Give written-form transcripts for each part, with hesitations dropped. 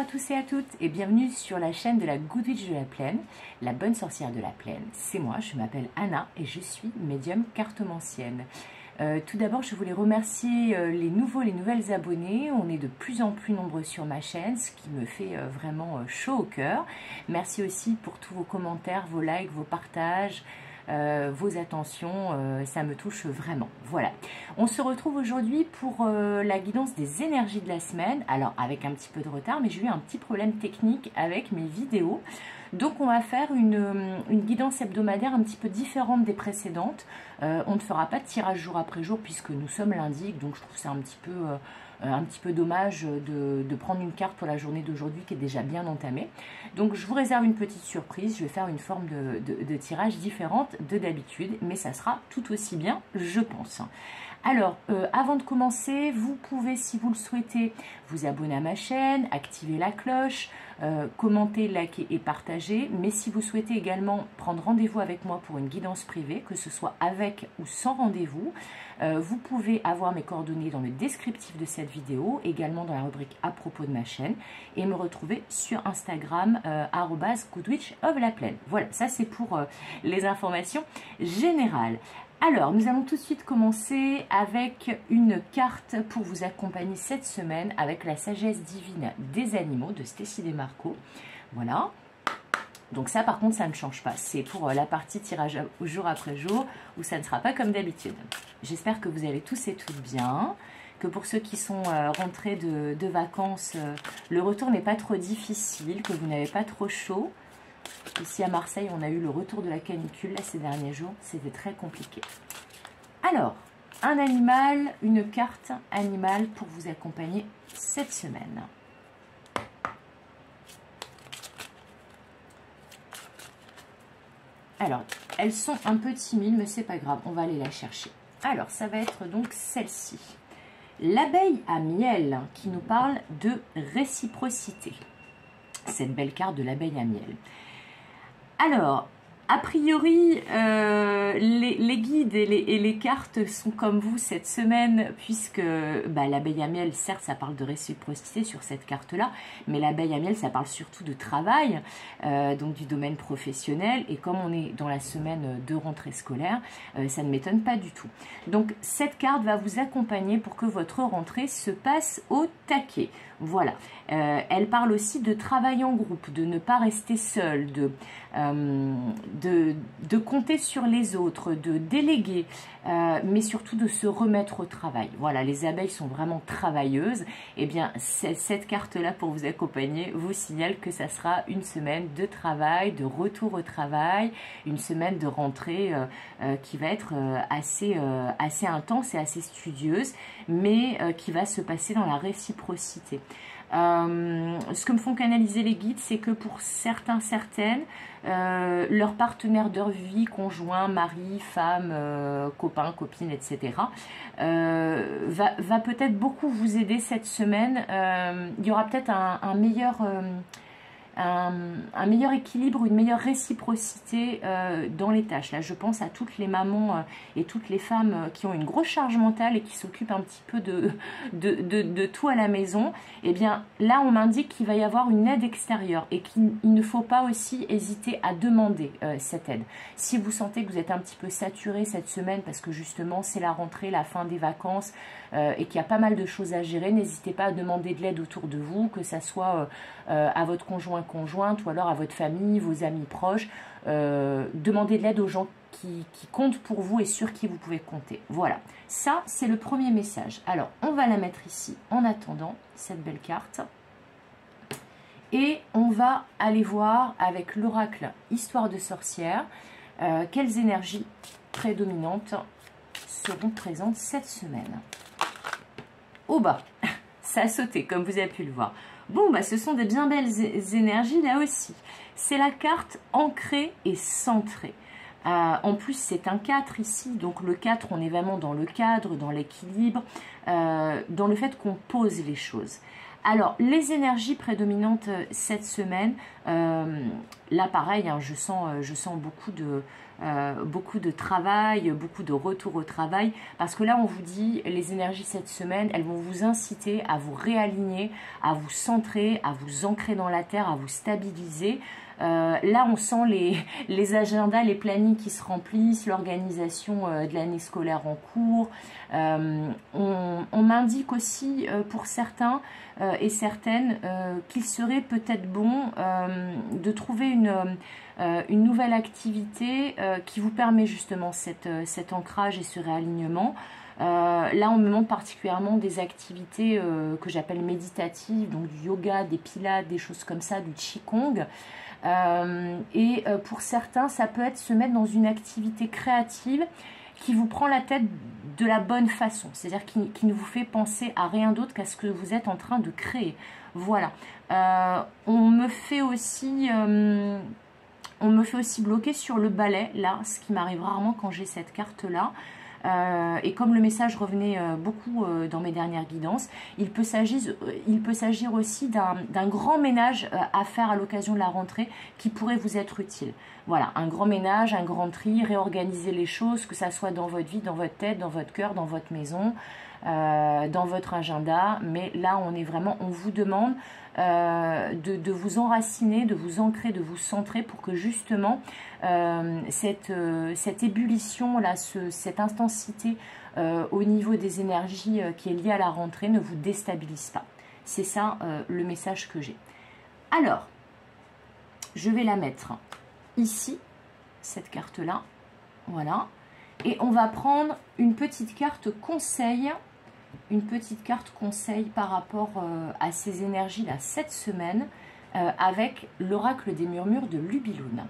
à tous et à toutes et bienvenue sur la chaîne de la Good Witch de la Plaine, la bonne sorcière de la Plaine. C'est moi, je m'appelle Anna et je suis médium cartomancienne. Tout d'abord, je voulais remercier les nouvelles abonnés. On est de plus en plus nombreux sur ma chaîne, ce qui me fait vraiment chaud au cœur. Merci aussi pour tous vos commentaires, vos likes, vos partages. Vos attentions, ça me touche vraiment. Voilà, on se retrouve aujourd'hui pour la guidance des énergies de la semaine. Alors avec un petit peu de retard, mais j'ai eu un petit problème technique avec mes vidéos. Donc on va faire une guidance hebdomadaire un petit peu différente des précédentes. On ne fera pas de tirage jour après jour puisque nous sommes lundi, donc je trouve ça un petit peu dommage de prendre une carte pour la journée d'aujourd'hui qui est déjà bien entamée. Donc je vous réserve une petite surprise, je vais faire une forme de tirage différente de d'habitude, mais ça sera tout aussi bien, je pense. Alors, avant de commencer, vous pouvez, si vous le souhaitez, vous abonner à ma chaîne, activer la cloche, commenter, liker et partager. Mais si vous souhaitez également prendre rendez-vous avec moi pour une guidance privée, que ce soit avec ou sans rendez-vous, vous pouvez avoir mes coordonnées dans le descriptif de cette vidéo, également dans la rubrique à propos de ma chaîne, et me retrouver sur Instagram, @goodwitchoflaplaine. Voilà, ça c'est pour les informations générales. Alors, nous allons tout de suite commencer avec une carte pour vous accompagner cette semaine avec la sagesse divine des animaux de Stécie Desmarco. Voilà. Donc ça, par contre, ça ne change pas. C'est pour la partie tirage jour après jour où ça ne sera pas comme d'habitude. J'espère que vous allez tous et toutes bien. Que pour ceux qui sont rentrés de vacances, le retour n'est pas trop difficile, que vous n'avez pas trop chaud. Ici à Marseille, on a eu le retour de la canicule là, ces derniers jours. C'était très compliqué. Alors, un animal, une carte animale pour vous accompagner cette semaine. Alors, elles sont un peu timides, mais c'est pas grave, on va aller la chercher. Alors, ça va être donc celle-ci. L'abeille à miel qui nous parle de réciprocité. Cette belle carte de l'abeille à miel. Alors, a priori, les guides et les cartes sont comme vous cette semaine, puisque l'abeille à miel, certes, ça parle de réciprocité sur cette carte-là, mais l'abeille à miel, ça parle surtout de travail, donc du domaine professionnel, et comme on est dans la semaine de rentrée scolaire, ça ne m'étonne pas du tout. Donc, cette carte va vous accompagner pour que votre rentrée se passe au taquet. Voilà. Elle parle aussi de travail en groupe, de ne pas rester seul, de compter sur les autres, de déléguer, mais surtout de se remettre au travail. Voilà, les abeilles sont vraiment travailleuses. Eh bien, cette carte-là, pour vous accompagner, vous signale que ça sera une semaine de travail, de retour au travail, une semaine de rentrée qui va être assez intense et assez studieuse, mais qui va se passer dans la réciprocité. Ce que me font canaliser les guides, c'est que pour certaines, leur partenaire de vie, conjoint, mari, femme, copain, copine, etc., va peut-être beaucoup vous aider cette semaine. Il y aura peut-être un meilleur équilibre, une meilleure réciprocité dans les tâches. Là, je pense à toutes les mamans et toutes les femmes qui ont une grosse charge mentale et qui s'occupent un petit peu de tout à la maison. Eh bien, là, on m'indique qu'il va y avoir une aide extérieure et qu'il ne faut pas aussi hésiter à demander cette aide. Si vous sentez que vous êtes un petit peu saturé cette semaine parce que justement, c'est la rentrée, la fin des vacances et qu'il y a pas mal de choses à gérer, n'hésitez pas à demander de l'aide autour de vous, que ça soit à votre conjointe ou alors à votre famille, vos amis proches. Demandez de l'aide aux gens qui comptent pour vous et sur qui vous pouvez compter. Voilà, ça c'est le premier message. Alors, on va la mettre ici en attendant cette belle carte. Et on va aller voir avec l'oracle Histoire de sorcière quelles énergies prédominantes seront présentes cette semaine. Au bas, ça a sauté comme vous avez pu le voir. Bon, ce sont des bien belles énergies là aussi. C'est la carte ancrée et centrée. En plus, c'est un 4 ici. Donc le 4, on est vraiment dans le cadre, dans l'équilibre, dans le fait qu'on pose les choses. Alors, les énergies prédominantes cette semaine, là pareil, hein, je sens beaucoup beaucoup de travail, beaucoup de retour au travail, parce que là on vous dit, les énergies cette semaine, elles vont vous inciter à vous réaligner, à vous centrer, à vous ancrer dans la terre, à vous stabiliser. Là on sent les agendas, les plannings qui se remplissent, l'organisation de l'année scolaire en cours. On m'indique aussi pour certains et certaines qu'il serait peut-être bon de trouver une nouvelle activité qui vous permet justement cet ancrage et ce réalignement. Là, on me montre particulièrement des activités que j'appelle méditatives, donc du yoga, des pilates, des choses comme ça, du qigong. Pour certains, ça peut être se mettre dans une activité créative qui vous prend la tête de la bonne façon, c'est-à-dire qui ne vous fait penser à rien d'autre qu'à ce que vous êtes en train de créer. Voilà. On me fait aussi bloquer sur le balai, là, ce qui m'arrive rarement quand j'ai cette carte-là. Et comme le message revenait beaucoup dans mes dernières guidances, il peut s'agir aussi d'un grand ménage à faire à l'occasion de la rentrée qui pourrait vous être utile. Voilà, un grand ménage, un grand tri, réorganiser les choses, que ça soit dans votre vie, dans votre tête, dans votre cœur, dans votre maison, dans votre agenda. Mais là, on vous demande de vous enraciner, de vous ancrer, de vous centrer pour que justement cette ébullition, là, cette intensité au niveau des énergies qui est liée à la rentrée ne vous déstabilise pas. C'est ça le message que j'ai. Alors, je vais la mettre ici, cette carte-là, voilà. Et on va prendre une petite carte conseil. Une petite carte conseil par rapport à ces énergies-là cette semaine avec l'oracle des murmures de Lubiloun.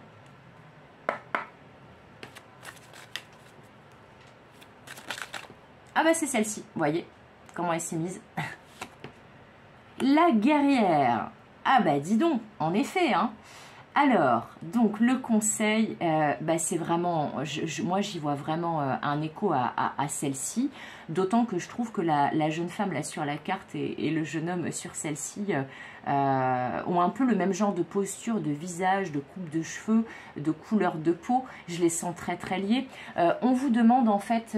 Ah bah c'est celle-ci, vous voyez comment elle s'est mise. La guerrière. Ah bah dis donc, en effet, hein. Alors, donc le conseil, c'est vraiment, moi j'y vois vraiment un écho à celle-ci, d'autant que je trouve que la jeune femme là sur la carte et le jeune homme sur celle-ci ont un peu le même genre de posture, de visage, de coupe de cheveux, de couleur de peau. Je les sens très très liés. On vous demande en fait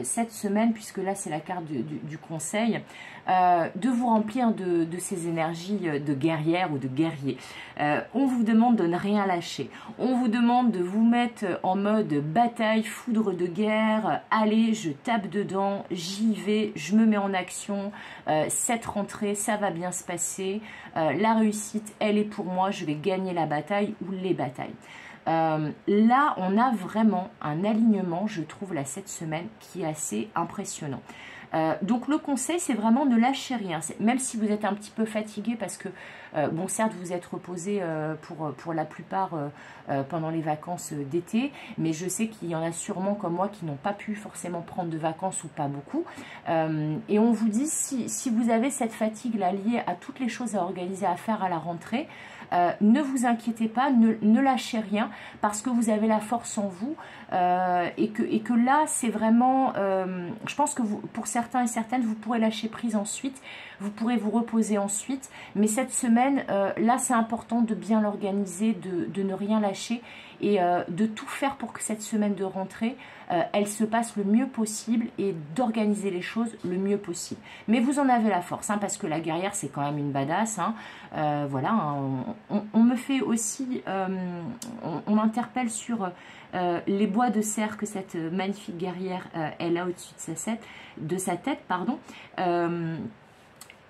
cette semaine, puisque là c'est la carte du conseil, de vous remplir de ces énergies de guerrière ou de guerrier. On vous demande de ne rien lâcher. On vous demande de vous mettre en mode bataille, foudre de guerre. Allez, je tape dedans, j'y vais, je me mets en action. Cette rentrée, ça va bien se passer. La réussite, elle est pour moi. Je vais gagner la bataille ou les batailles. Là, on a vraiment un alignement, je trouve, là, cette semaine, qui est assez impressionnant. Donc le conseil, c'est vraiment ne lâcher rien, même si vous êtes un petit peu fatigué parce que, bon, certes, vous êtes reposé pour la plupart pendant les vacances d'été, mais je sais qu'il y en a sûrement comme moi qui n'ont pas pu forcément prendre de vacances ou pas beaucoup. Et on vous dit, si vous avez cette fatigue-là liée à toutes les choses à organiser, à faire à la rentrée, ne vous inquiétez pas, ne lâchez rien parce que vous avez la force en vous et que là c'est vraiment, je pense que pour certains et certaines vous pourrez lâcher prise ensuite, vous pourrez vous reposer ensuite, mais cette semaine là c'est important de bien l'organiser, de ne rien lâcher et de tout faire pour que cette semaine de rentrée elle se passe le mieux possible et d'organiser les choses le mieux possible. Mais vous en avez la force, hein, parce que la guerrière c'est quand même une badass, hein. Voilà, hein, on me fait aussi, on m'interpelle sur les bois de cerf que cette magnifique guerrière elle a au-dessus de sa tête, pardon.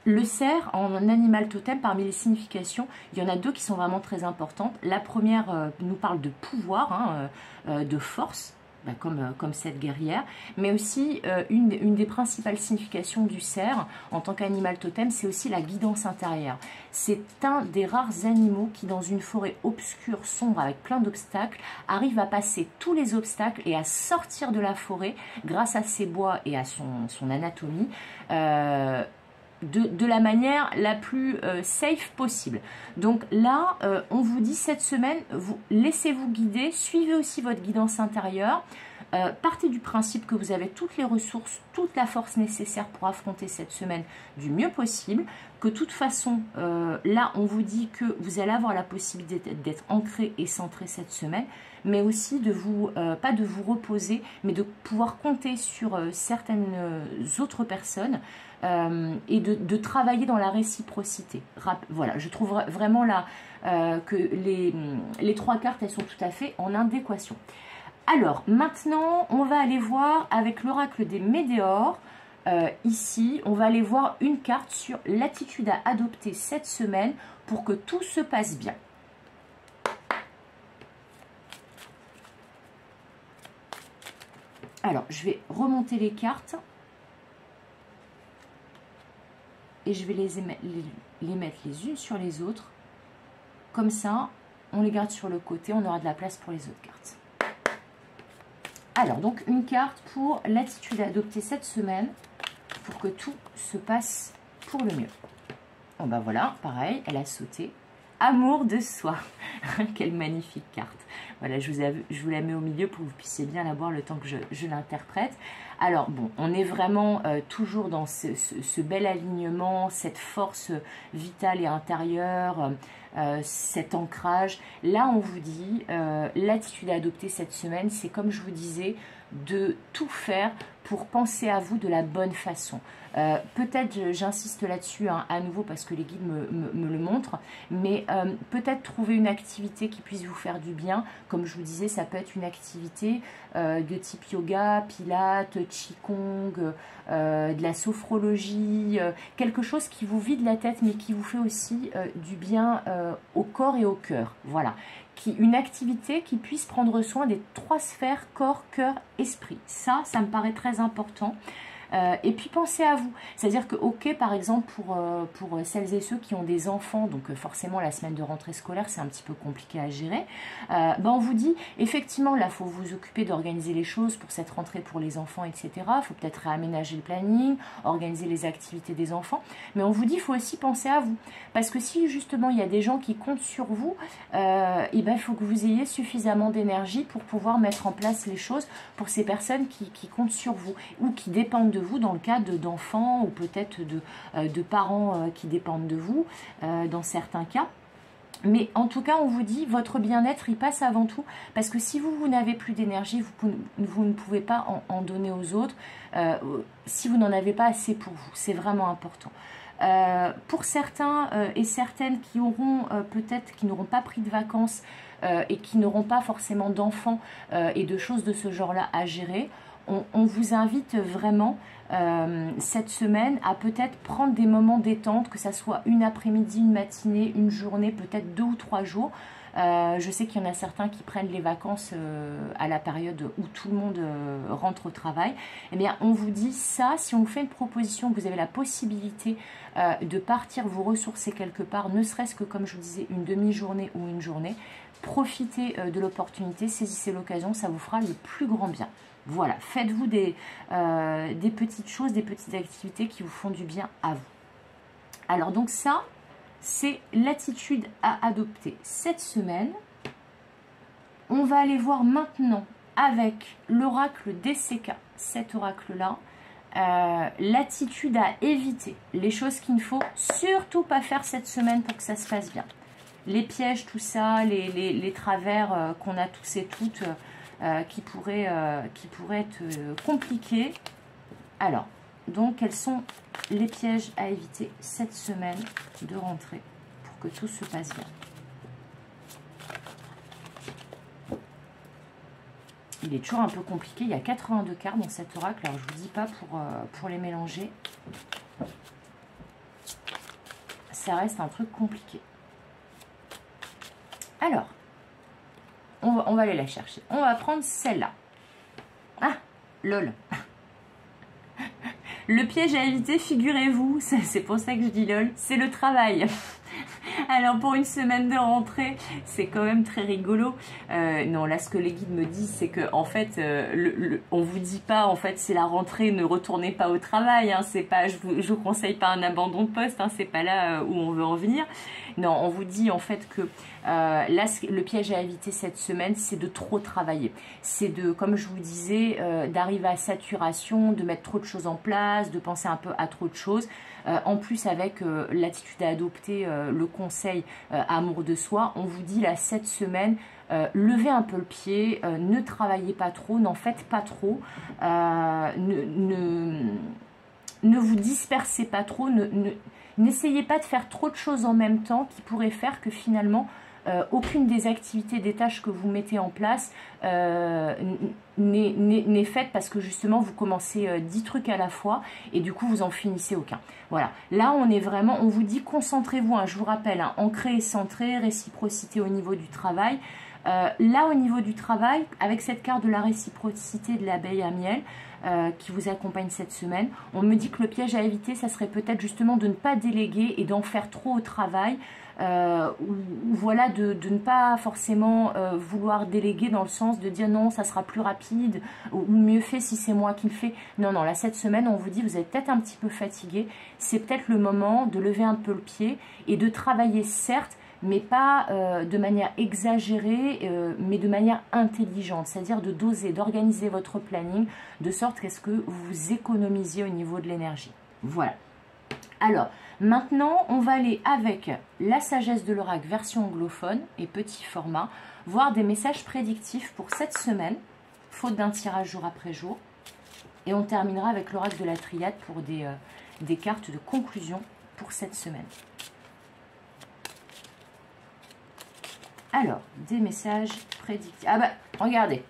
Le cerf, en animal totem, parmi les significations, il y en a deux qui sont vraiment très importantes. La première nous parle de pouvoir, hein, de force, comme cette guerrière, mais aussi une des principales significations du cerf en tant qu'animal totem, c'est aussi la guidance intérieure. C'est un des rares animaux qui, dans une forêt obscure, sombre, avec plein d'obstacles, arrive à passer tous les obstacles et à sortir de la forêt grâce à ses bois et à son anatomie, de la manière la plus safe possible. Donc là, on vous dit cette semaine, laissez-vous guider, suivez aussi votre guidance intérieure, partez du principe que vous avez toutes les ressources, toute la force nécessaire pour affronter cette semaine du mieux possible, que de toute façon, là, on vous dit que vous allez avoir la possibilité d'être ancré et centré cette semaine, mais aussi de vous, pas de vous reposer, mais de pouvoir compter sur certaines autres personnes et de travailler dans la réciprocité. Voilà, je trouve vraiment là que les 3 cartes, elles sont tout à fait en adéquation. Alors, maintenant, on va aller voir avec l'oracle des Médéors. Ici, on va aller voir une carte sur l'attitude à adopter cette semaine pour que tout se passe bien. Alors, je vais remonter les cartes et je vais les mettre les unes sur les autres. Comme ça, on les garde sur le côté, on aura de la place pour les autres cartes. Alors, donc, une carte pour l'attitude à adopter cette semaine pour que tout se passe pour le mieux. Bon, ben voilà, pareil, elle a sauté. Amour de soi. Quelle magnifique carte. Voilà, je vous la mets au milieu pour que vous puissiez bien la voir le temps que je l'interprète. Alors, bon, on est vraiment toujours dans ce bel alignement, cette force vitale et intérieure, cet ancrage. Là, on vous dit, l'attitude à adopter cette semaine, c'est comme je vous disais, de tout faire pour penser à vous de la bonne façon. Peut-être, j'insiste là-dessus hein, à nouveau parce que les guides me le montrent, mais peut-être trouver une activité qui puisse vous faire du bien. Comme je vous disais, ça peut être une activité de type yoga, pilates, qigong, de la sophrologie, quelque chose qui vous vide la tête mais qui vous fait aussi du bien au corps et au cœur. Voilà. Une activité qui puisse prendre soin des 3 sphères, corps, cœur, esprit. Ça me paraît très important. Et puis pensez à vous, c'est-à-dire que ok, par exemple pour celles et ceux qui ont des enfants, donc forcément la semaine de rentrée scolaire c'est un petit peu compliqué à gérer, on vous dit effectivement là il faut vous occuper d'organiser les choses pour cette rentrée pour les enfants, etc. Il faut peut-être réaménager le planning, organiser les activités des enfants, mais on vous dit il faut aussi penser à vous, parce que si justement il y a des gens qui comptent sur vous, et il faut que vous ayez suffisamment d'énergie pour pouvoir mettre en place les choses pour ces personnes qui comptent sur vous ou qui dépendent de vous dans le cas d'enfants ou peut-être de parents qui dépendent de vous dans certains cas. Mais en tout cas, on vous dit, votre bien-être, il passe avant tout, parce que si vous n'avez plus d'énergie, vous ne pouvez pas en donner aux autres, si vous n'en avez pas assez pour vous, c'est vraiment important. Pour certains et certaines qui auront peut-être, qui n'auront pas pris de vacances et qui n'auront pas forcément d'enfants et de choses de ce genre-là à gérer, on vous invite vraiment cette semaine à peut-être prendre des moments détente, que ça soit une après-midi, une matinée, une journée, peut-être 2 ou 3 jours. Je sais qu'il y en a certains qui prennent les vacances à la période où tout le monde rentre au travail. Eh bien, on vous dit ça, si on vous fait une proposition, que vous avez la possibilité de partir vous ressourcer quelque part, ne serait-ce que, comme je vous disais, une demi-journée ou une journée, profitez de l'opportunité, saisissez l'occasion, ça vous fera le plus grand bien. Voilà, faites-vous des petites choses, des petites activités qui vous font du bien à vous. Alors donc ça, c'est l'attitude à adopter cette semaine. On va aller voir maintenant avec l'oracle DCK, cet oracle-là, l'attitude à éviter, les choses qu'il ne faut surtout pas faire cette semaine pour que ça se passe bien. Les pièges, tout ça, les travers qu'on a tous et toutes, qui pourraient être compliqués. Alors, donc, quels sont les pièges à éviter cette semaine de rentrée pour que tout se passe bien? Il est toujours un peu compliqué. Il y a 82 cartes dans cet oracle. Alors, je ne vous dis pas pour les mélanger. Ça reste un truc compliqué. Alors, on va aller la chercher. On va prendre celle-là. Ah, lol. Le piège à éviter, figurez-vous, c'est pour ça que je dis lol, c'est le travail. Alors pour une semaine de rentrée, c'est quand même très rigolo. Non, là ce que les guides me disent, c'est que en fait, on vous dit pas, en fait, c'est la rentrée, ne retournez pas au travail. Hein, c'est pas, je vous conseille pas un abandon de poste. Hein, c'est pas là où on veut en venir. Non, on vous dit en fait que là, le piège à éviter cette semaine, c'est de trop travailler. C'est de, comme je vous disais, d'arriver à saturation, de mettre trop de choses en place, de penser un peu à trop de choses. En plus, avec l'attitude à adopter, le conseil amour de soi, on vous dit là, cette semaine, levez un peu le pied, ne travaillez pas trop, n'en faites pas trop, ne vous dispersez pas trop, n'essayez pas de faire trop de choses en même temps qui pourraient faire que finalement aucune des activités, des tâches que vous mettez en place n'est faite parce que justement vous commencez 10 trucs à la fois et du coup vous en finissez aucun. Voilà, là on est vraiment, on vous dit concentrez-vous, hein, je vous rappelle, hein, ancré et centré, réciprocité au niveau du travail. Là au niveau du travail, avec cette carte de la réciprocité de l'abeille à miel qui vous accompagne cette semaine, on me dit que le piège à éviter, ça serait peut-être justement de ne pas déléguer et d'en faire trop au travail, ou voilà, de ne pas forcément vouloir déléguer dans le sens de dire non, ça sera plus rapide, ou mieux fait si c'est moi qui le fais. Non, non, là cette semaine, on vous dit, vous êtes peut-être un petit peu fatigué, c'est peut-être le moment de lever un peu le pied et de travailler certes, mais pas de manière exagérée, mais de manière intelligente, c'est-à-dire de doser, d'organiser votre planning, de sorte qu'est-ce que vous économisiez au niveau de l'énergie. Voilà. Alors, maintenant, on va aller avec la sagesse de l'oracle version anglophone et petit format, voir des messages prédictifs pour cette semaine, faute d'un tirage jour après jour. Et on terminera avec l'oracle de la triade pour des cartes de conclusion pour cette semaine. Alors, des messages prédictifs. Ah bah, regardez.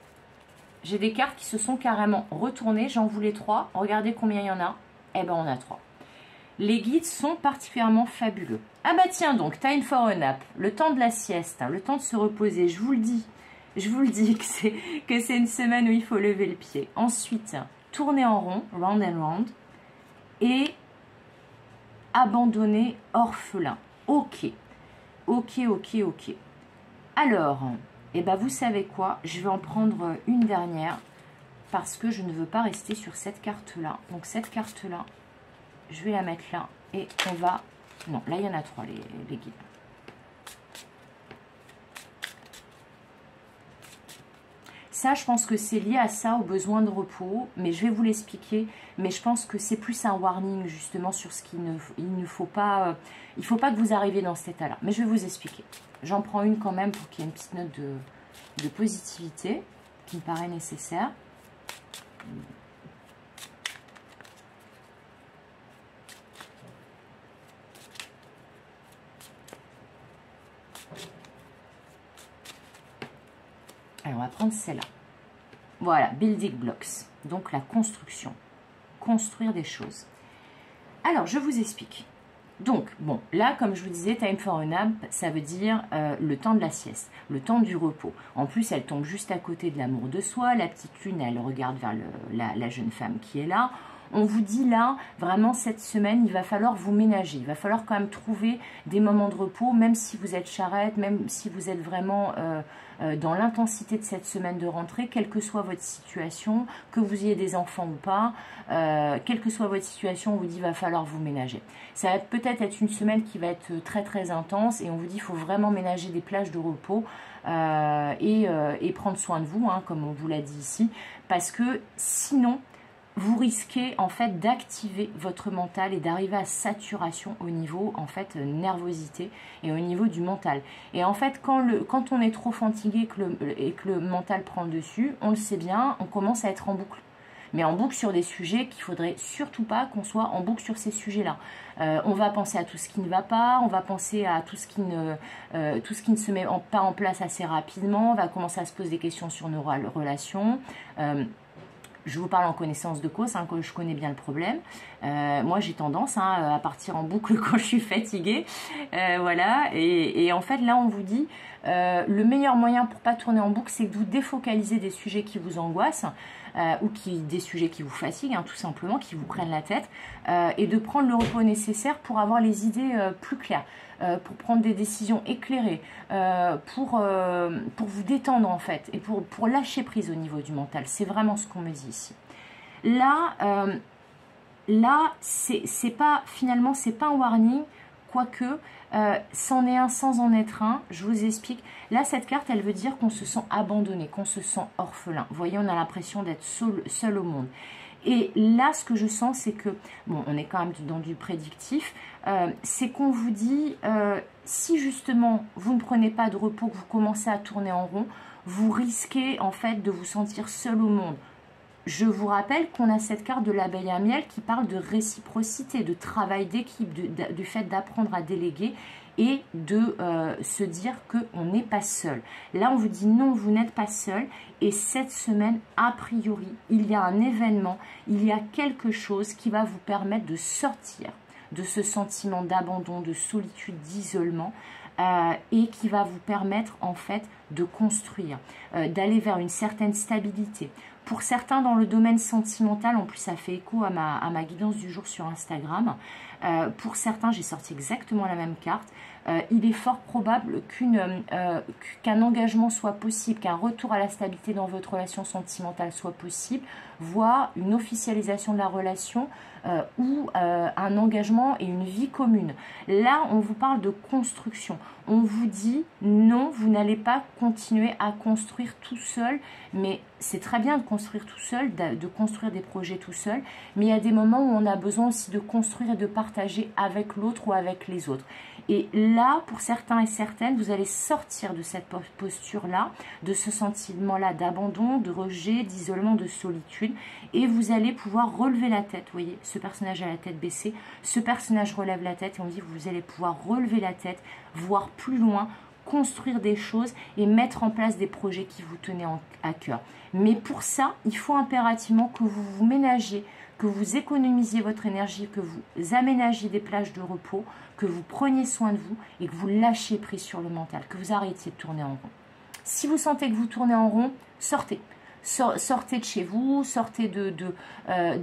J'ai des cartes qui se sont carrément retournées. J'en voulais 3. Regardez combien il y en a. Eh ben, on a 3. Les guides sont particulièrement fabuleux. Ah bah tiens donc, time for a nap. Le temps de la sieste, hein, le temps de se reposer. Je vous le dis que c'est une semaine où il faut lever le pied. Ensuite, tourner en rond, round and round. Et abandonner orphelin. Ok. Alors, eh ben vous savez quoi, je vais en prendre une dernière parce que je ne veux pas rester sur cette carte-là. Donc cette carte-là, je vais la mettre là et on va... Non, là il y en a 3 les guides. Ça, je pense que c'est lié à ça, au besoin de repos, mais je vais vous l'expliquer. Mais je pense que c'est plus un warning justement sur ce qu'il ne faut pas... il ne faut pas que vous arriviez dans cet état-là. Mais je vais vous expliquer. J'en prends une quand même pour qu'il y ait une petite note de positivité qui me paraît nécessaire. Alors, on va prendre celle-là. Voilà, building blocks. Donc, la construction. Construire des choses. Alors, je vous explique. Donc, bon, là, comme je vous disais, time for a nap, ça veut dire le temps de la sieste, le temps du repos. En plus, elle tombe juste à côté de l'amour de soi. La petite lune, elle regarde vers la jeune femme qui est là. On vous dit là, vraiment, cette semaine, il va falloir vous ménager. Il va falloir quand même trouver des moments de repos, même si vous êtes charrette, même si vous êtes vraiment dans l'intensité de cette semaine de rentrée, quelle que soit votre situation, que vous ayez des enfants ou pas, quelle que soit votre situation, on vous dit il va falloir vous ménager. Ça va peut-être être une semaine qui va être très très intense et on vous dit il faut vraiment ménager des plages de repos et prendre soin de vous, hein, comme on vous l'a dit ici, parce que sinon, vous risquez en fait d'activer votre mental et d'arriver à saturation au niveau en fait nervosité et au niveau du mental. Et en fait quand on est trop fatigué et que le mental prend le dessus, on le sait bien, on commence à être en boucle. Mais en boucle sur des sujets qu'il faudrait surtout pas qu'on soit en boucle sur ces sujets-là. On va penser à tout ce qui ne va pas, on va penser à tout ce qui ne se met pas en place assez rapidement, on va commencer à se poser des questions sur nos relations. Je vous parle en connaissance de cause, hein, que je connais bien le problème. Moi, j'ai tendance à partir en boucle quand je suis fatiguée. Voilà. Et en fait, là, on vous dit, le meilleur moyen pour pas tourner en boucle, c'est de vous défocaliser des sujets qui vous angoissent ou des sujets qui vous fatiguent, hein, tout simplement, qui vous prennent la tête, et de prendre le repos nécessaire pour avoir les idées plus claires. Pour prendre des décisions éclairées, pour vous détendre en fait, et pour lâcher prise au niveau du mental. C'est vraiment ce qu'on me dit ici. Là, finalement, c'est pas un warning, quoique, c'en est un sans en être un, je vous explique. Là, cette carte, elle veut dire qu'on se sent abandonné, qu'on se sent orphelin. Vous voyez, on a l'impression d'être seul au monde. Et là, ce que je sens, c'est que, bon, on est quand même dans du prédictif, c'est qu'on vous dit, si justement vous ne prenez pas de repos, que vous commencez à tourner en rond, vous risquez en fait de vous sentir seul au monde. Je vous rappelle qu'on a cette carte de l'abeille à miel qui parle de réciprocité, de travail d'équipe, du fait d'apprendre à déléguer et de se dire qu'on n'est pas seul. Là, on vous dit non, vous n'êtes pas seul. Et cette semaine, a priori, il y a un événement, il y a quelque chose qui va vous permettre de sortir de ce sentiment d'abandon, de solitude, d'isolement, et qui va vous permettre en fait de construire, d'aller vers une certaine stabilité. Pour certains dans le domaine sentimental, en plus ça fait écho à ma guidance du jour sur Instagram, pour certains j'ai sorti exactement la même carte, il est fort probable qu'un engagement soit possible, qu'un retour à la stabilité dans votre relation sentimentale soit possible, voire une officialisation de la relation ou un engagement et une vie commune. Là, on vous parle de construction. On vous dit non, vous n'allez pas continuer à construire tout seul, mais c'est très bien de construire tout seul, de construire des projets tout seul, mais il y a des moments où on a besoin aussi de construire et de partager avec l'autre ou avec les autres. Et là, pour certains et certaines, vous allez sortir de cette posture-là, de ce sentiment-là d'abandon, de rejet, d'isolement, de solitude, et vous allez pouvoir relever la tête. Vous voyez, ce personnage a la tête baissée, ce personnage relève la tête, et on dit que vous allez pouvoir relever la tête, voir plus loin, construire des choses et mettre en place des projets qui vous tenaient à cœur. Mais pour ça, il faut impérativement que vous vous ménagiez, que vous économisiez votre énergie, que vous aménagiez des plages de repos, que vous preniez soin de vous et que vous lâchiez prise sur le mental, que vous arrêtiez de tourner en rond. Si vous sentez que vous tournez en rond, sortez. Sortez de chez vous, sortez de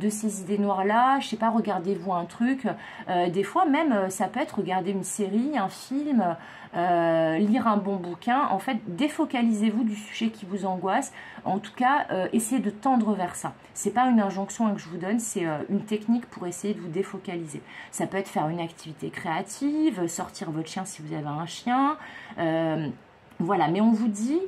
ces idées noires-là, je sais pas, regardez-vous un truc. Des fois même, ça peut être regarder une série, un film, lire un bon bouquin. En fait, défocalisez-vous du sujet qui vous angoisse. En tout cas, essayez de tendre vers ça. C'est pas une injonction que je vous donne, c'est une technique pour essayer de vous défocaliser. Ça peut être faire une activité créative, sortir votre chien si vous avez un chien. Voilà, mais on vous dit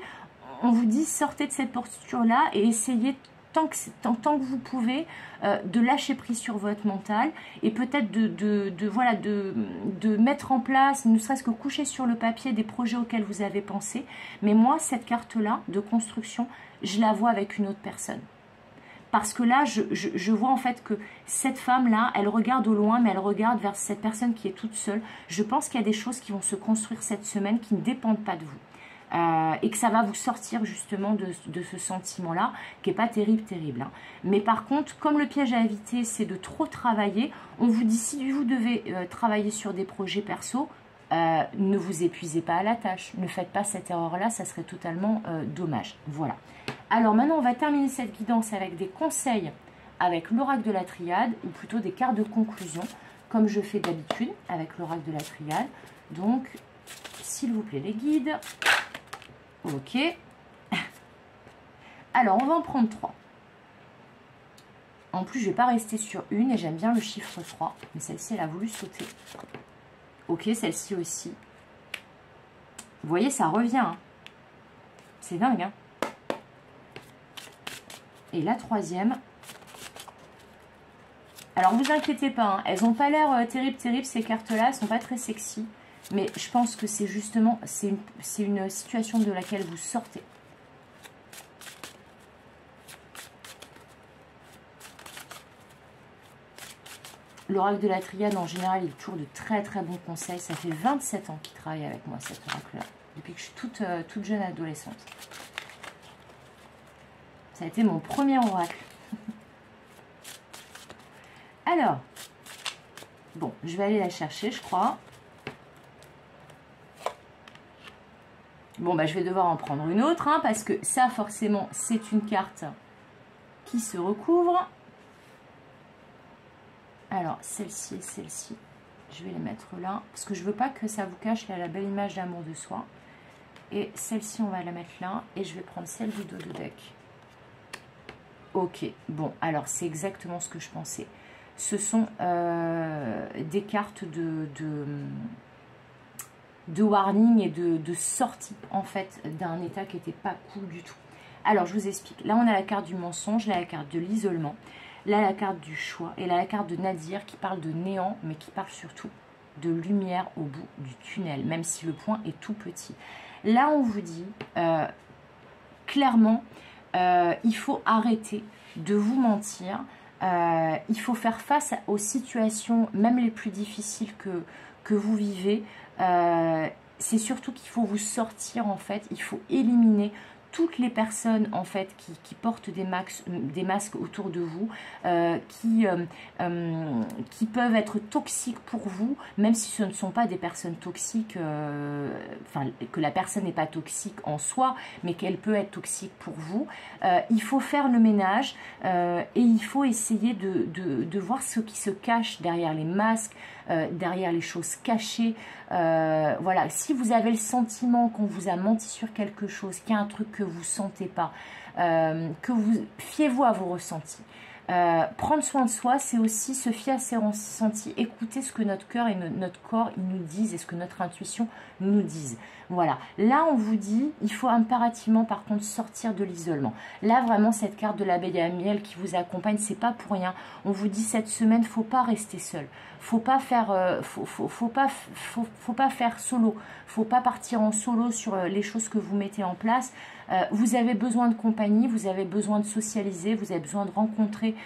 sortez de cette posture-là et essayez tant que vous pouvez de lâcher prise sur votre mental et peut-être de mettre en place, ne serait-ce que coucher sur le papier des projets auxquels vous avez pensé. Mais moi, cette carte-là de construction, je la vois avec une autre personne. Parce que là, je vois en fait que cette femme-là, elle regarde au loin, mais elle regarde vers cette personne qui est toute seule. Je pense qu'il y a des choses qui vont se construire cette semaine qui ne dépendent pas de vous. Et que ça va vous sortir justement de ce sentiment-là, qui n'est pas terrible. Hein. Mais par contre, comme le piège à éviter, c'est de trop travailler, on vous dit si vous devez travailler sur des projets perso, ne vous épuisez pas à la tâche. Ne faites pas cette erreur-là, ça serait totalement dommage. Voilà. Alors maintenant, on va terminer cette guidance avec des conseils avec l'oracle de la triade, ou plutôt des cartes de conclusion, comme je fais d'habitude avec l'oracle de la triade. Donc, s'il vous plaît, les guides. Ok. Alors, on va en prendre 3. En plus, je ne vais pas rester sur une et j'aime bien le chiffre 3. Mais celle-ci, elle a voulu sauter. Ok, celle-ci aussi. Vous voyez, ça revient. Hein. C'est dingue. Hein. Et la troisième. Alors, vous inquiétez pas. Hein, elles n'ont pas l'air terribles, ces cartes-là. Elles ne sont pas très sexy. Mais je pense que c'est justement, c'est une situation de laquelle vous sortez. L'oracle de la triade, en général, il est toujours de très bons conseils. Ça fait 27 ans qu'il travaille avec moi, cet oracle-là. Depuis que je suis toute jeune adolescente. Ça a été mon premier oracle. Alors, bon, je vais aller la chercher, je crois. Bon, bah, je vais devoir en prendre une autre, hein, parce que ça, forcément, c'est une carte qui se recouvre. Alors, celle-ci et celle-ci, je vais les mettre là, parce que je veux pas que ça vous cache la belle image d'amour de soi. Et celle-ci, on va la mettre là, et je vais prendre celle du dos de deck. Ok, bon, alors, c'est exactement ce que je pensais. Ce sont des cartes de warning et de sortie, en fait, d'un état qui n'était pas cool du tout. Alors, je vous explique. Là, on a la carte du mensonge, là, la carte de l'isolement, là, la carte du choix, et là, la carte de Nadir qui parle de néant, mais qui parle surtout de lumière au bout du tunnel, même si le point est tout petit. Là, on vous dit clairement, il faut arrêter de vous mentir. Il faut faire face aux situations, même les plus difficiles que vous vivez. C'est surtout qu'il faut vous sortir, en fait. Il faut éliminer toutes les personnes en fait qui portent des masques autour de vous, qui peuvent être toxiques pour vous, même si ce ne sont pas des personnes toxiques, enfin que la personne n'est pas toxique en soi, mais qu'elle peut être toxique pour vous. Il faut faire le ménage et il faut essayer de voir ce qui se cache derrière les masques, derrière les choses cachées. Voilà, si vous avez le sentiment qu'on vous a menti sur quelque chose, qu'il y a un truc que vous ne sentez pas, fiez-vous à vos ressentis. Prendre soin de soi, c'est aussi se fier à ses ressentis, écouter ce que notre cœur et notre corps ils nous disent et ce que notre intuition nous disent. Voilà, là on vous dit, il faut impérativement par contre sortir de l'isolement. Là vraiment cette carte de l'abeille à miel qui vous accompagne, c'est pas pour rien. On vous dit cette semaine, faut pas rester seul. Faut pas faire, faut pas faire solo. Faut pas partir en solo sur les choses que vous mettez en place. Vous avez besoin de compagnie, vous avez besoin de socialiser, vous avez besoin de rencontrer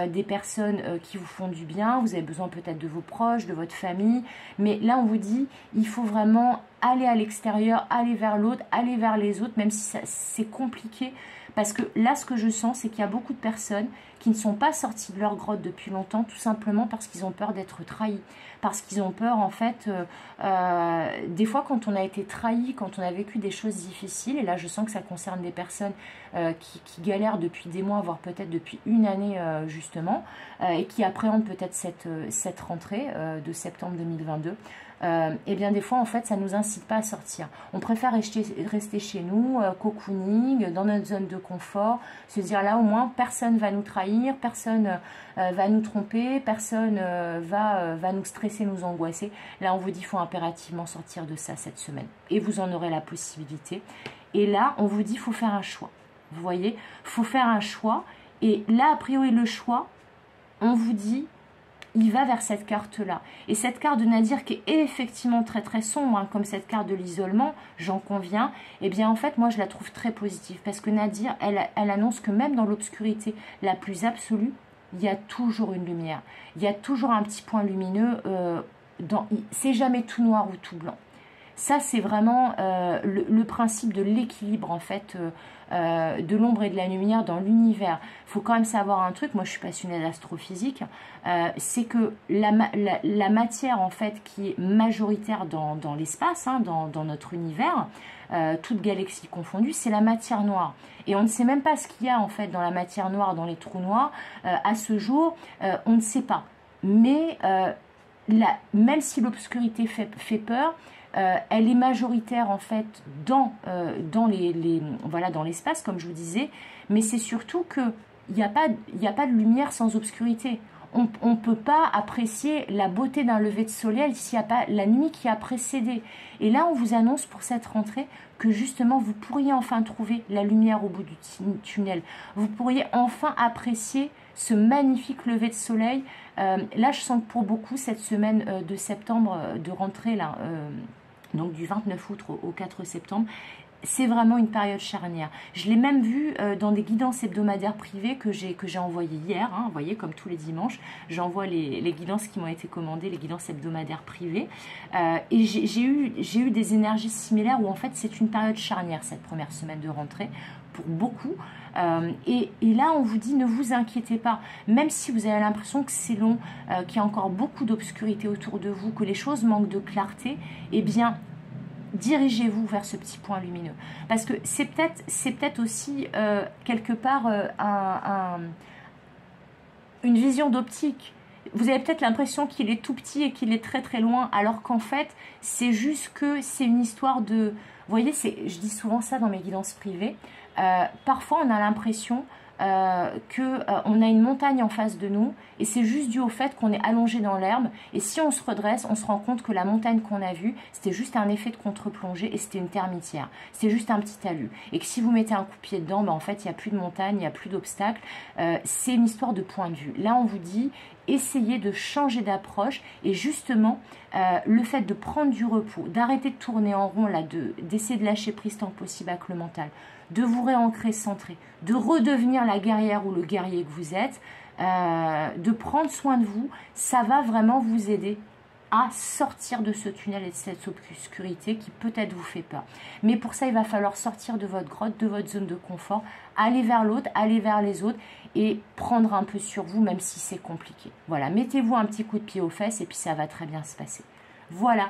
des personnes qui vous font du bien, vous avez besoin peut-être de vos proches, de votre famille. Mais là, on vous dit, il faut vraiment aller à l'extérieur, aller vers l'autre, aller vers les autres, même si c'est compliqué. Parce que là, ce que je sens, c'est qu'il y a beaucoup de personnes qui ne sont pas sorties de leur grotte depuis longtemps, tout simplement parce qu'ils ont peur d'être trahis. Parce qu'ils ont peur, en fait, des fois, quand on a été trahi, quand on a vécu des choses difficiles, et là, je sens que ça concerne des personnes qui galèrent depuis des mois, voire peut-être depuis une année, justement, et qui appréhendent peut-être cette rentrée de septembre 2022. Et bien des fois en fait ça ne nous incite pas à sortir, on préfère rester chez nous, cocooning, dans notre zone de confort, se dire là au moins personne va nous trahir, personne va nous tromper, personne va nous stresser, nous angoisser. Là on vous dit qu'il faut impérativement sortir de ça cette semaine et vous en aurez la possibilité. Et là on vous dit qu'il faut faire un choix, vous voyez, il faut faire un choix. Et là a priori le choix, on vous dit il va vers cette carte-là. Et cette carte de Nadir qui est effectivement très très sombre, hein, comme cette carte de l'isolement, j'en conviens, et bien en fait moi je la trouve très positive. Parce que Nadir, elle annonce que même dans l'obscurité la plus absolue, il y a toujours une lumière. Il y a toujours un petit point lumineux. C'est jamais tout noir ou tout blanc. Ça c'est vraiment le principe de l'équilibre en fait, de l'ombre et de la lumière dans l'univers. Il faut quand même savoir un truc, moi je suis passionnée d'astrophysique, c'est que la matière en fait qui est majoritaire dans l'espace, hein, dans notre univers, toute galaxie confondue, c'est la matière noire. Et on ne sait même pas ce qu'il y a en fait dans la matière noire, dans les trous noirs, à ce jour, on ne sait pas. Mais même si l'obscurité fait peur, elle est majoritaire en fait dans l'espace, comme je vous disais, mais c'est surtout qu'il n'y a pas de lumière sans obscurité. On ne peut pas apprécier la beauté d'un lever de soleil s'il n'y a pas la nuit qui a précédé. Et là, on vous annonce pour cette rentrée que justement, vous pourriez enfin trouver la lumière au bout du tunnel. Vous pourriez enfin apprécier ce magnifique lever de soleil. Là, je sens que pour beaucoup, cette semaine de septembre, de rentrée, là, donc du 29 août au 4 septembre, c'est vraiment une période charnière. Je l'ai même vu dans des guidances hebdomadaires privées que j'ai envoyées hier. Hein, vous voyez, comme tous les dimanches, j'envoie les guidances qui m'ont été commandées, les guidances hebdomadaires privées. Et j'ai eu des énergies similaires où en fait c'est une période charnière, cette première semaine de rentrée, pour beaucoup. Et là, on vous dit, ne vous inquiétez pas. Même si vous avez l'impression que c'est long, qu'il y a encore beaucoup d'obscurité autour de vous, que les choses manquent de clarté, eh bien, dirigez-vous vers ce petit point lumineux. Parce que c'est peut-être aussi, quelque part, une vision d'optique. Vous avez peut-être l'impression qu'il est tout petit et qu'il est très très loin, alors qu'en fait, c'est juste que c'est une histoire de... Vous voyez, je dis souvent ça dans mes guidances privées. Parfois, on a l'impression qu'on a une montagne en face de nous et c'est juste dû au fait qu'on est allongé dans l'herbe. Et si on se redresse, on se rend compte que la montagne qu'on a vue, c'était juste un effet de contre-plongée et c'était une termitière. C'était juste un petit talus. Et que si vous mettez un coup de pied dedans, ben en fait, il n'y a plus de montagne, il n'y a plus d'obstacles. C'est une histoire de point de vue. Là, on vous dit... essayez de changer d'approche et justement le fait de prendre du repos, d'arrêter de tourner en rond là, d'essayer de lâcher prise tant que possible avec le mental, de vous réancrer centré, de redevenir la guerrière ou le guerrier que vous êtes, de prendre soin de vous, ça va vraiment vous aider à sortir de ce tunnel et de cette obscurité qui peut-être vous fait peur. Mais pour ça, il va falloir sortir de votre grotte, de votre zone de confort, aller vers l'autre, aller vers les autres et prendre un peu sur vous, même si c'est compliqué. Voilà, mettez-vous un petit coup de pied aux fesses et puis ça va très bien se passer. Voilà,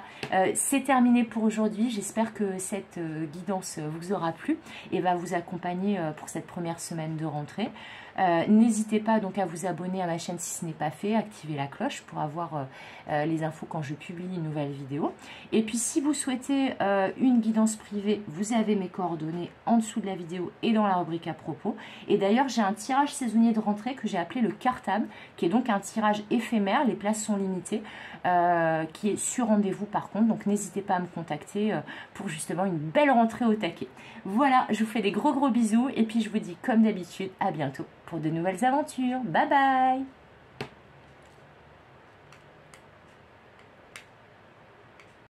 c'est terminé pour aujourd'hui. J'espère que cette guidance vous aura plu et va vous accompagner pour cette première semaine de rentrée. N'hésitez pas donc à vous abonner à ma chaîne si ce n'est pas fait, activer la cloche pour avoir les infos quand je publie une nouvelle vidéo. Et puis si vous souhaitez une guidance privée, vous avez mes coordonnées en dessous de la vidéo et dans la rubrique à propos. Et d'ailleurs j'ai un tirage saisonnier de rentrée que j'ai appelé le Cartable, qui est donc un tirage éphémère, les places sont limitées, qui est sur rendez-vous par contre, donc n'hésitez pas à me contacter pour justement une belle rentrée au taquet. Voilà, je vous fais des gros bisous et puis je vous dis comme d'habitude à bientôt pour de nouvelles aventures. Bye bye!